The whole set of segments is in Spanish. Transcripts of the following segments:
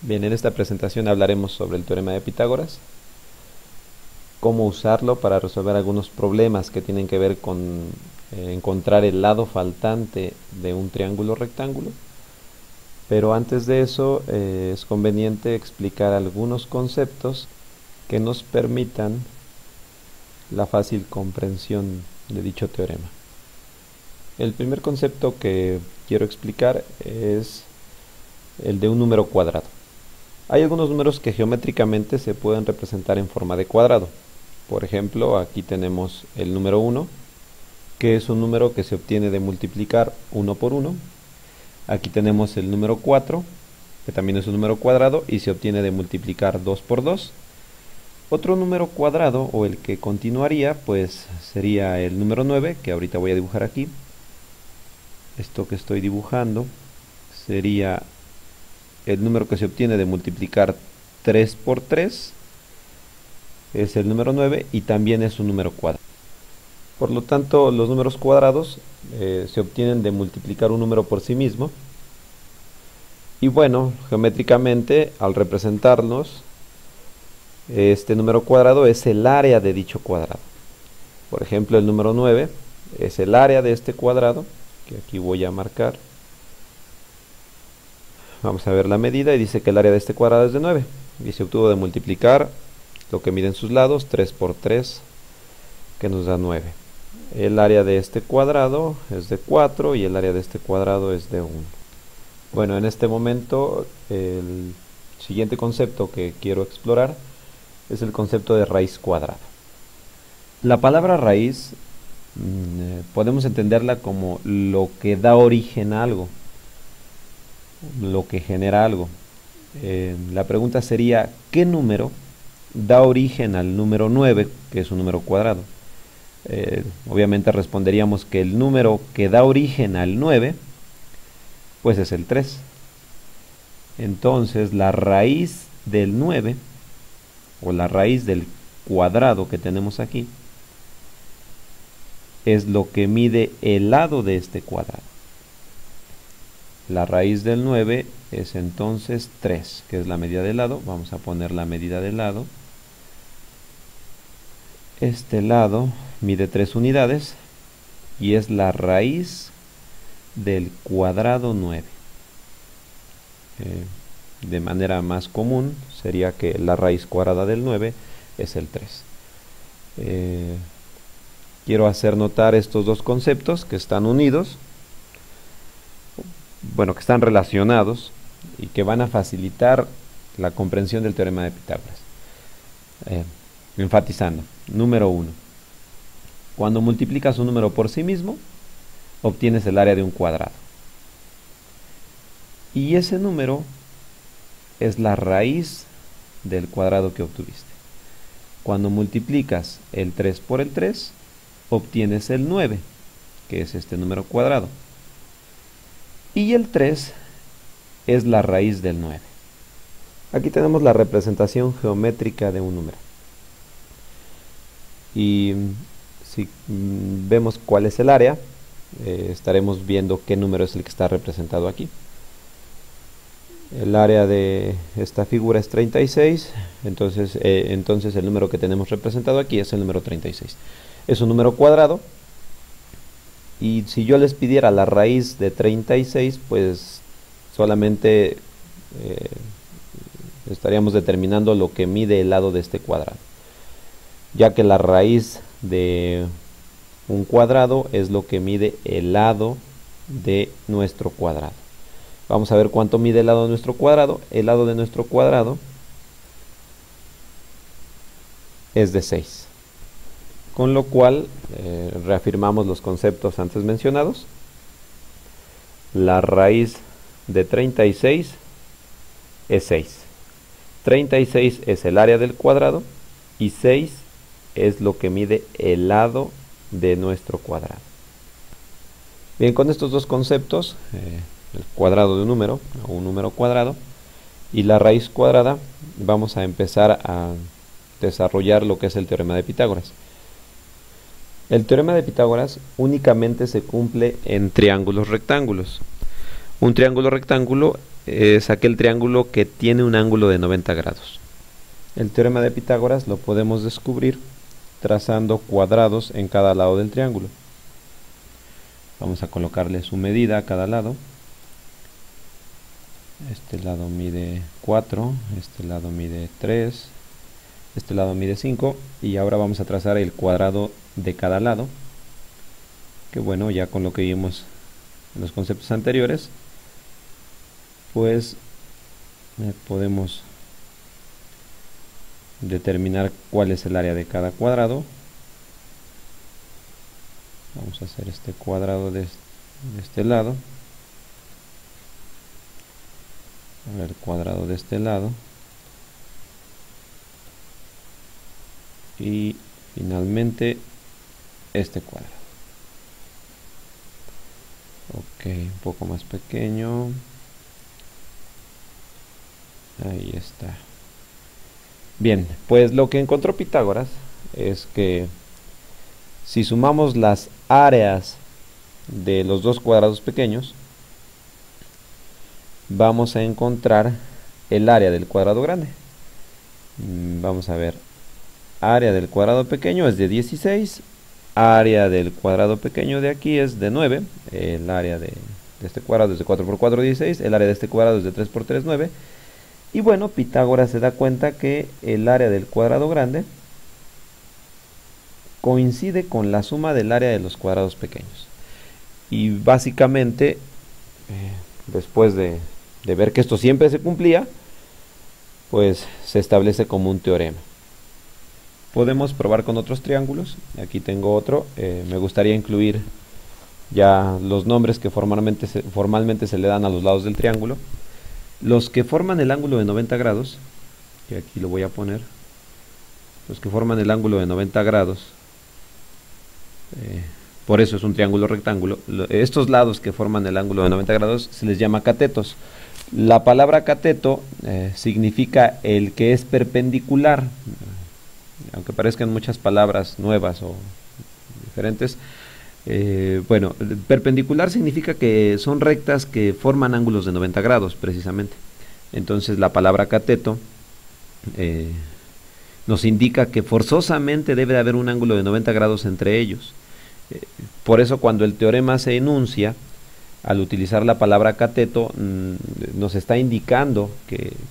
Bien, en esta presentación hablaremos sobre el teorema de Pitágoras, cómo usarlo para resolver algunos problemas que tienen que ver con encontrar el lado faltante de un triángulo rectángulo. Pero antes de eso es conveniente explicar algunos conceptos que nos permitan la fácil comprensión de dicho teorema. El primer concepto que quiero explicar es el de un número cuadrado. Hay algunos números que geométricamente se pueden representar en forma de cuadrado. Por ejemplo, aquí tenemos el número 1, que es un número que se obtiene de multiplicar 1 por 1. Aquí tenemos el número 4, que también es un número cuadrado y se obtiene de multiplicar 2 por 2. Otro número cuadrado, o el que continuaría, pues sería el número 9, que ahorita voy a dibujar aquí. Esto que estoy dibujando sería el número que se obtiene de multiplicar 3 por 3, es el número 9 y también es un número cuadrado. Por lo tanto, los números cuadrados se obtienen de multiplicar un número por sí mismo. Y bueno, geométricamente, al representarlos, este número cuadrado es el área de dicho cuadrado. Por ejemplo, el número 9 es el área de este cuadrado, que aquí voy a marcar. Vamos a ver la medida y dice que el área de este cuadrado es de 9. Y se obtuvo de multiplicar lo que miden sus lados, 3 por 3, que nos da 9. El área de este cuadrado es de 4 y el área de este cuadrado es de 1. Bueno, en este momento el siguiente concepto que quiero explorar es el concepto de raíz cuadrada. La palabra raíz podemos entenderla como lo que da origen a algo, lo que genera algo. La pregunta sería, ¿qué número da origen al número 9, que es un número cuadrado? Obviamente responderíamos que el número que da origen al 9 pues es el 3. Entonces la raíz del 9 o la raíz del cuadrado que tenemos aquí es lo que mide el lado de este cuadrado. La raíz del 9 es entonces 3, que es la medida del lado. Vamos a poner la medida del lado. Este lado mide 3 unidades y es la raíz del cuadrado 9. De manera más común sería que la raíz cuadrada del 9 es el 3. Quiero hacer notar estos dos conceptos que están unidos, bueno, que están relacionados y que van a facilitar la comprensión del teorema de Pitágoras. Enfatizando, número 1. Cuando multiplicas un número por sí mismo, obtienes el área de un cuadrado. Y ese número es la raíz del cuadrado que obtuviste. Cuando multiplicas el 3 por el 3, obtienes el 9, que es este número cuadrado. Y el 3 es la raíz del 9. Aquí tenemos la representación geométrica de un número. Y si vemos cuál es el área, estaremos viendo qué número es el que está representado aquí. El área de esta figura es 36, entonces el número que tenemos representado aquí es el número 36. Es un número cuadrado, y si yo les pidiera la raíz de 36, pues solamente estaríamos determinando lo que mide el lado de este cuadrado, ya que la raíz de un cuadrado es lo que mide el lado de nuestro cuadrado. Vamos a ver cuánto mide el lado de nuestro cuadrado. El lado de nuestro cuadrado es de 6. Con lo cual, reafirmamos los conceptos antes mencionados. La raíz de 36 es 6. 36 es el área del cuadrado y 6 es lo que mide el lado de nuestro cuadrado. Bien, con estos dos conceptos, el cuadrado de un número o un número cuadrado y la raíz cuadrada, vamos a empezar a desarrollar lo que es el teorema de Pitágoras. El teorema de Pitágoras únicamente se cumple en triángulos rectángulos. Un triángulo rectángulo es aquel triángulo que tiene un ángulo de 90 grados. El teorema de Pitágoras lo podemos descubrir trazando cuadrados en cada lado del triángulo. Vamos a colocarle su medida a cada lado. Este lado mide 4, este lado mide 3, este lado mide 5, y ahora vamos a trazar el cuadrado de cada lado, que bueno, ya con lo que vimos en los conceptos anteriores, pues podemos determinar cuál es el área de cada cuadrado. Vamos a hacer este cuadrado de este lado. Ahora el cuadrado de este lado. Y finalmente este cuadrado. Ok, un poco más pequeño. Ahí está. Bien, pues lo que encontró Pitágoras es que si sumamos las áreas de los dos cuadrados pequeños, vamos a encontrar el área del cuadrado grande. Vamos a ver, área del cuadrado pequeño es de 16, área del cuadrado pequeño de aquí es de 9, el área de este cuadrado es de 4 por 4, 16, el área de este cuadrado es de 3 por 3, 9, y bueno, Pitágoras se da cuenta que el área del cuadrado grande coincide con la suma del área de los cuadrados pequeños. Y básicamente, después de ver que esto siempre se cumplía, pues se establece como un teorema. Podemos probar con otros triángulos. Aquí tengo otro. Me gustaría incluir ya los nombres que formalmente se le dan a los lados del triángulo. Los que forman el ángulo de 90 grados, que aquí lo voy a poner, los que forman el ángulo de 90 grados, por eso es un triángulo rectángulo. Estos lados que forman el ángulo de 90 grados se les llama catetos. La palabra cateto significa el que es perpendicular, aunque parezcan muchas palabras nuevas o diferentes. Bueno, perpendicular significa que son rectas que forman ángulos de 90 grados precisamente. Entonces la palabra cateto nos indica que forzosamente debe de haber un ángulo de 90 grados entre ellos. Por eso cuando el teorema se enuncia, al utilizar la palabra cateto, nos está indicando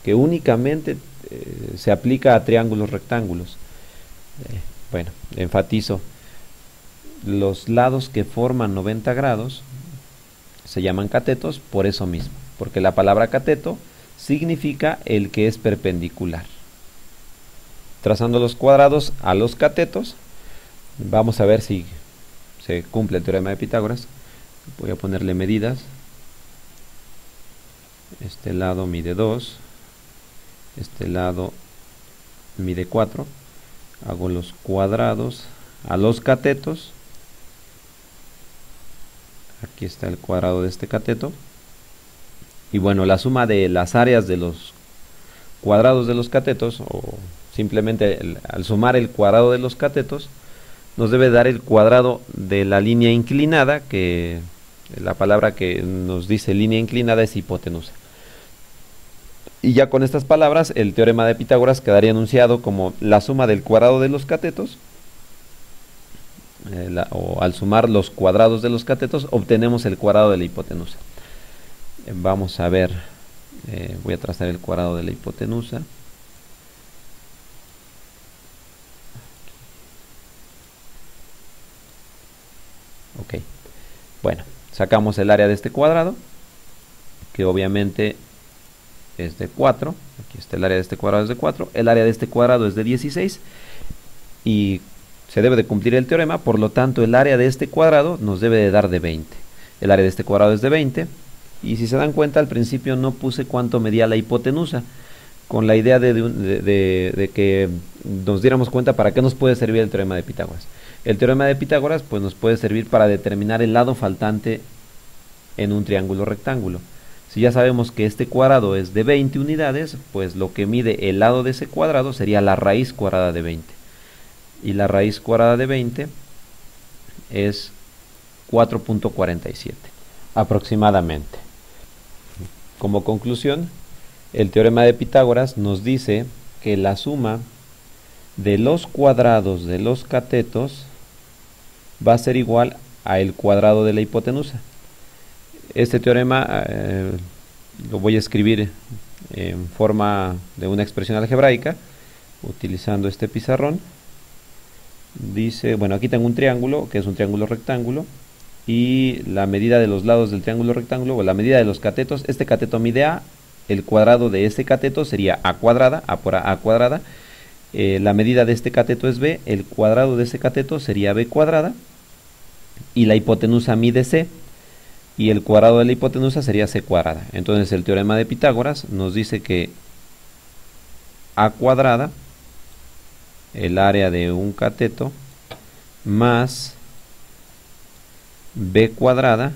que únicamente se aplica a triángulos rectángulos. Bueno, enfatizo, los lados que forman 90 grados se llaman catetos por eso mismo, porque la palabra cateto significa el que es perpendicular. Trazando los cuadrados a los catetos, vamos a ver si se cumple el teorema de Pitágoras. Voy a ponerle medidas. Este lado mide 2, este lado mide 4. Hago los cuadrados a los catetos. Aquí está el cuadrado de este cateto. Y bueno, la suma de las áreas de los cuadrados de los catetos, o simplemente al sumar el cuadrado de los catetos, nos debe dar el cuadrado de la línea inclinada, que la palabra que nos dice línea inclinada es hipotenusa. Y ya con estas palabras, el teorema de Pitágoras quedaría enunciado como la suma del cuadrado de los catetos, o al sumar los cuadrados de los catetos, obtenemos el cuadrado de la hipotenusa. Vamos a ver, voy a trazar el cuadrado de la hipotenusa. Ok, bueno, sacamos el área de este cuadrado, que obviamente es de 4. Aquí está el área de este cuadrado, es de 4. El área de este cuadrado es de 16. Y se debe de cumplir el teorema, por lo tanto el área de este cuadrado nos debe de dar de 20. El área de este cuadrado es de 20. Y si se dan cuenta, al principio no puse cuánto medía la hipotenusa, con la idea de que nos diéramos cuenta para qué nos puede servir el teorema de Pitágoras. El teorema de Pitágoras pues nos puede servir para determinar el lado faltante en un triángulo rectángulo. Si ya sabemos que este cuadrado es de 20 unidades, pues lo que mide el lado de ese cuadrado sería la raíz cuadrada de 20. Y la raíz cuadrada de 20 es 4.47 aproximadamente. Como conclusión, el teorema de Pitágoras nos dice que la suma de los cuadrados de los catetos va a ser igual a el cuadrado de la hipotenusa. Este teorema lo voy a escribir en forma de una expresión algebraica utilizando este pizarrón. Dice, bueno, aquí tengo un triángulo que es un triángulo rectángulo, y la medida de los lados del triángulo rectángulo, o la medida de los catetos, este cateto mide A, el cuadrado de este cateto sería A cuadrada, A por A cuadrada. La medida de este cateto es B, el cuadrado de ese cateto sería B cuadrada, y la hipotenusa mide C, y el cuadrado de la hipotenusa sería C cuadrada. Entonces el teorema de Pitágoras nos dice que A cuadrada, el área de un cateto, más B cuadrada,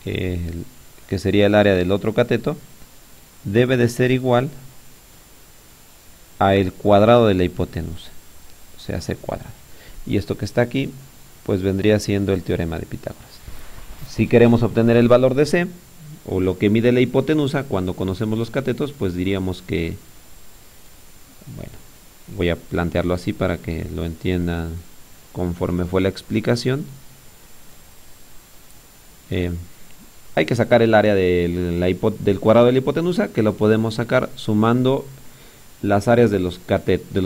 que sería el área del otro cateto, debe de ser igual a el cuadrado de la hipotenusa, o sea, C cuadrada. Y esto que está aquí, pues vendría siendo el teorema de Pitágoras. Si queremos obtener el valor de C, o lo que mide la hipotenusa, cuando conocemos los catetos, pues diríamos que, bueno, voy a plantearlo así para que lo entiendan conforme fue la explicación. Hay que sacar el área del cuadrado de la hipotenusa, que lo podemos sacar sumando las áreas de los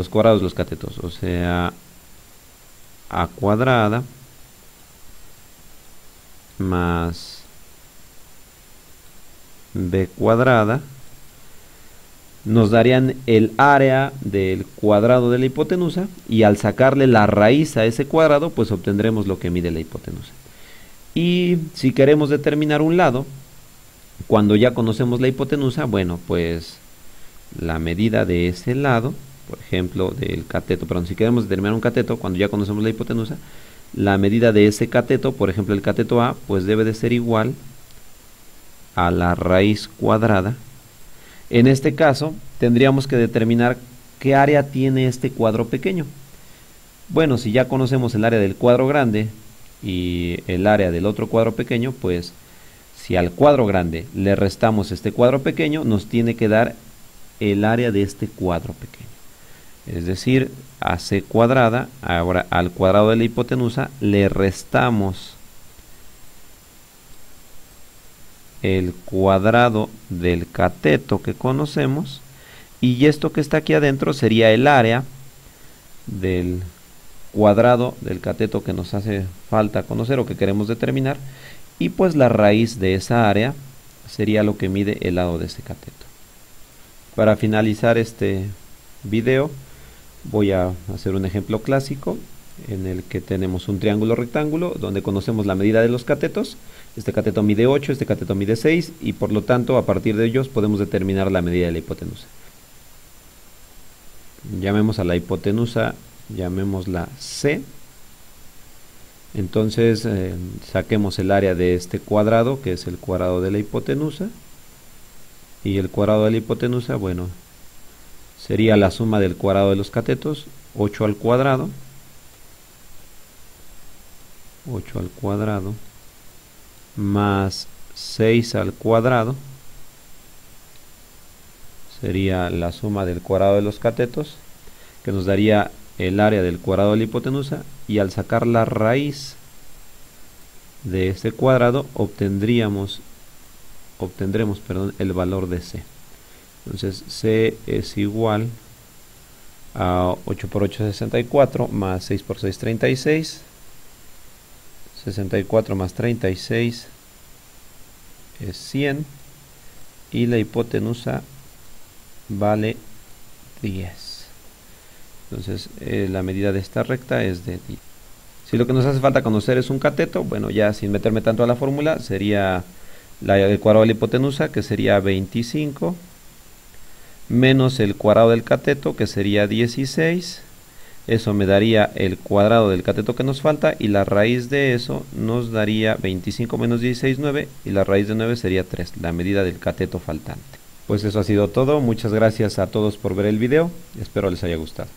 cuadrados de los catetos, o sea, A cuadrada más B cuadrada nos darían el área del cuadrado de la hipotenusa, y al sacarle la raíz a ese cuadrado, pues obtendremos lo que mide la hipotenusa. Y si queremos determinar un lado, cuando ya conocemos la hipotenusa, bueno, pues la medida de ese lado, por ejemplo, del cateto, perdón, si queremos determinar un cateto, cuando ya conocemos la hipotenusa, la medida de ese cateto, por ejemplo, el cateto A, pues debe de ser igual a la raíz cuadrada. En este caso, tendríamos que determinar qué área tiene este cuadro pequeño. Bueno, si ya conocemos el área del cuadro grande y el área del otro cuadro pequeño, pues si al cuadro grande le restamos este cuadro pequeño, nos tiene que dar el área de este cuadro pequeño. Es decir, a C cuadrada, ahora al cuadrado de la hipotenusa, le restamos el cuadrado del cateto que conocemos, y esto que está aquí adentro sería el área del cuadrado del cateto que nos hace falta conocer o que queremos determinar, y pues la raíz de esa área sería lo que mide el lado de ese cateto. Para finalizar este video, voy a hacer un ejemplo clásico en el que tenemos un triángulo rectángulo donde conocemos la medida de los catetos. Este cateto mide 8, este cateto mide 6, y por lo tanto a partir de ellos podemos determinar la medida de la hipotenusa. Llamemos a la hipotenusa, llamémosla C. Entonces saquemos el área de este cuadrado, que es el cuadrado de la hipotenusa, y el cuadrado de la hipotenusa, bueno, sería la suma del cuadrado de los catetos, 8 al cuadrado, 8 al cuadrado, más 6 al cuadrado, sería la suma del cuadrado de los catetos, que nos daría el área del cuadrado de la hipotenusa, y al sacar la raíz de este cuadrado obtendremos el valor de C. Entonces C es igual a 8 por 8 64, más 6 por 6 36, 64 más 36 es 100, y la hipotenusa vale 10. Entonces la medida de esta recta es de 10. Si lo que nos hace falta conocer es un cateto, bueno, ya sin meterme tanto a la fórmula, sería el cuadrado de la hipotenusa, que sería 25, menos el cuadrado del cateto, que sería 16. Eso me daría el cuadrado del cateto que nos falta, y la raíz de eso nos daría 25 menos 16, 9, y la raíz de 9 sería 3, la medida del cateto faltante. Pues eso ha sido todo. Muchas gracias a todos por ver el video, espero les haya gustado.